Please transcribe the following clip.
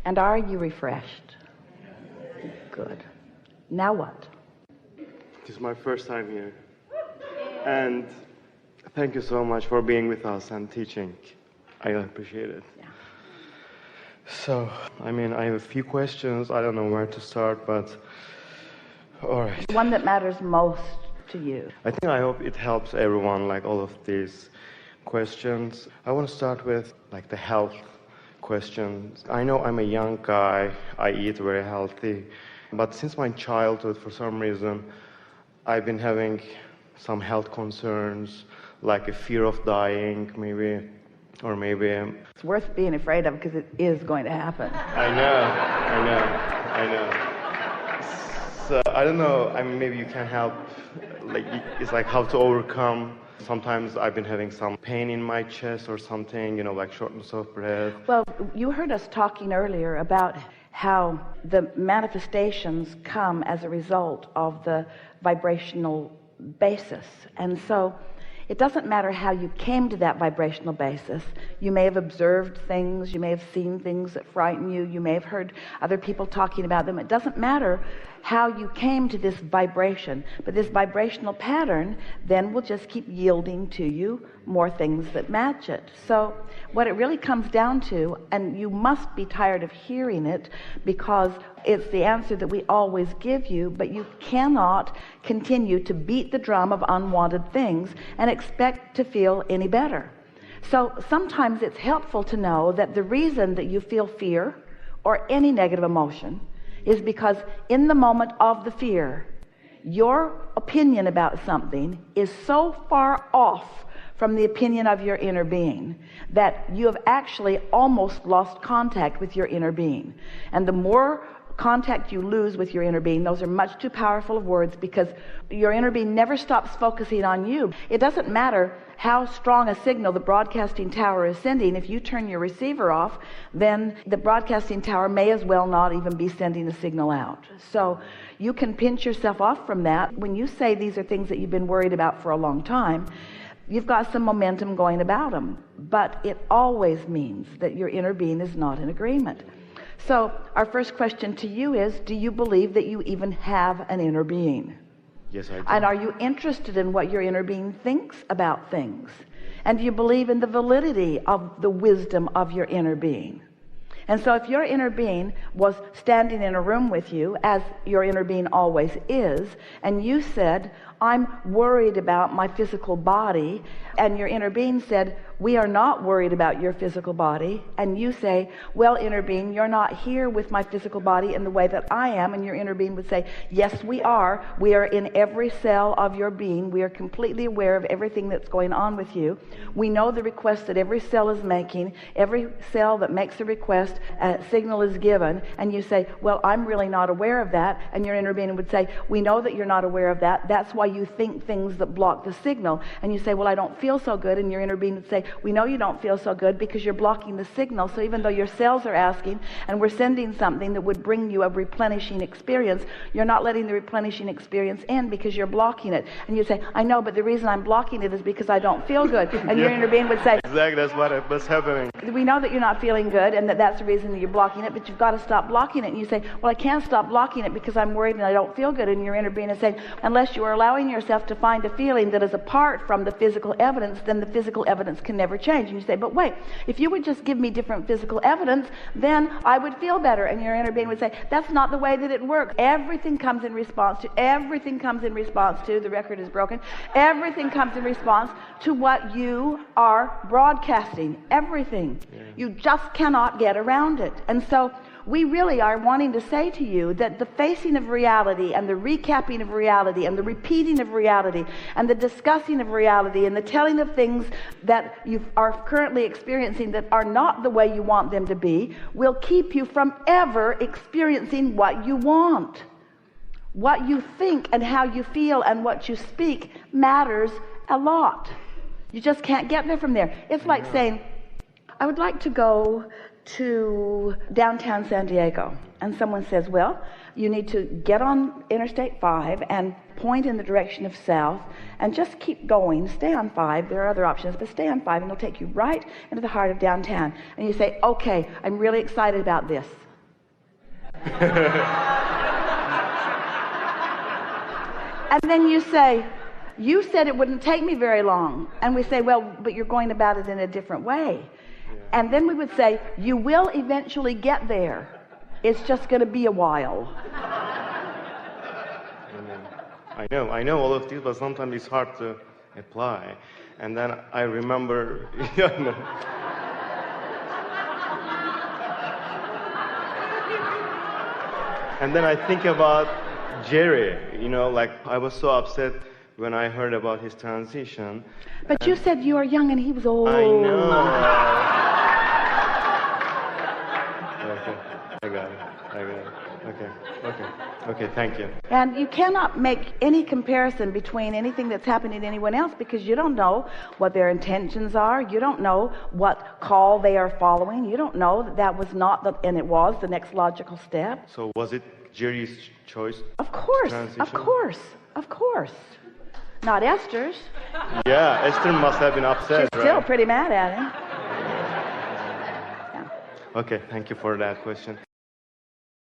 And are you refreshed? Good. Now what? This is my first time here. And thank you so much for being with us and teaching. I appreciate it. Yeah. So, I have a few questions. I don't know where to start, but all right. The one that matters most to you. I hope it helps everyone, all of these questions. I want to start with the health questions. I know I'm a young guy. I eat very healthy. But since my childhood, for some reason, I've been having some health concerns, like a fear of dying, maybe. Or maybe it's worth being afraid of because it is going to happen. I know. So I don't know. Maybe you can help. It's how to overcome. Sometimes I've been having some pain in my chest or something. Shortness of breath. Well, you heard us talking earlier about how the manifestations come as a result of the vibrational basis, and so. It doesn't matter how you came to that vibrational basis. You may have observed things, you may have seen things that frighten you, you may have heard other people talking about them. It doesn't matter how you came to this vibration, but this vibrational pattern then will just keep yielding to you more things that match it. So what it really comes down to, and you must be tired of hearing it because it's the answer that we always give you, but you cannot continue to beat the drum of unwanted things and expect to feel any better. So sometimes it's helpful to know that the reason that you feel fear or any negative emotion is because in the moment of the fear, your opinion about something is so far off from the opinion of your inner being that you have actually almost lost contact with your inner being. And the more contact you lose with your inner being, those are much too powerful of words, because your inner being never stops focusing on you. It doesn't matter how strong a signal the broadcasting tower is sending. If you turn your receiver off, then the broadcasting tower may as well not even be sending a signal out. So you can pinch yourself off from that. When you say these are things that you've been worried about for a long time, you've got some momentum going about them, but it always means that your inner being is not in agreement. So our first question to you is, do you believe that you even have an inner being? Yes, I do. And are you interested in what your inner being thinks about things? And do you believe in the validity of the wisdom of your inner being? And so if your inner being was standing in a room with you, as your inner being always is, and you said, I'm worried about my physical body, and your inner being said, we are not worried about your physical body, and you say, well, inner being, you're not here with my physical body in the way that I am, and your inner being would say, yes, we are in every cell of your being. We are completely aware of everything that's going on with you. We know the request that every cell is making. Every cell that makes a request, a signal is given, and you say, well, I'm really not aware of that, and your inner being would say, we know that you're not aware of that. That's why you think things that block the signal. And you say, well, I don't feel so good, and your inner being would say, we know you don't feel so good because you're blocking the signal. So even though your cells are asking and we're sending something that would bring you a replenishing experience, you're not letting the replenishing experience in because you're blocking it. And you say, I know, but the reason I'm blocking it is because I don't feel good. And your inner being would say, exactly, that's what's happening. We know that you're not feeling good and that's the reason that you're blocking it, but you've got to stop blocking it. And you say, well, I can't stop blocking it because I'm worried and I don't feel good. And your inner being is saying, unless you are allowing yourself to find a feeling that is apart from the physical evidence, then the physical evidence can never change. And you say, but wait, if you would just give me different physical evidence, then I would feel better. And your inner being would say, that's not the way that it works. Everything comes in response to, the record is broken, everything comes in response to what you are broadcasting. Everything. Yeah. You just cannot get around it. And so we really are wanting to say to you that the facing of reality and the recapping of reality and the repeating of reality and the discussing of reality and the telling of things that you are currently experiencing that are not the way you want them to be will keep you from ever experiencing what you want. What you think and how you feel and what you speak matters a lot. You just can't get there from there. It's like saying, I would like to go to downtown San Diego, and someone says, well, you need to get on Interstate 5 and point in the direction of south and just keep going. Stay on 5. There are other options, but stay on 5 and it'll take you right into the heart of downtown. And you say, okay, I'm really excited about this. And then you say, you said it wouldn't take me very long. And we say, well, but you're going about it in a different way. And then we would say, you will eventually get there. It's just going to be a while. I know all of these, but sometimes it's hard to apply. And then I remember, and then I think about Jerry, like I was so upset when I heard about his transition. But you said you were young and he was old. I know. Okay, I got it. Okay, thank you. And you cannot make any comparison between anything that's happening to anyone else because you don't know what their intentions are. You don't know what call they are following. You don't know that was not and it was the next logical step. So was it Jerry's choice? Of course. Not Esther's. Yeah, Esther must have been upset. She's still pretty mad at him. Okay, thank you for that question.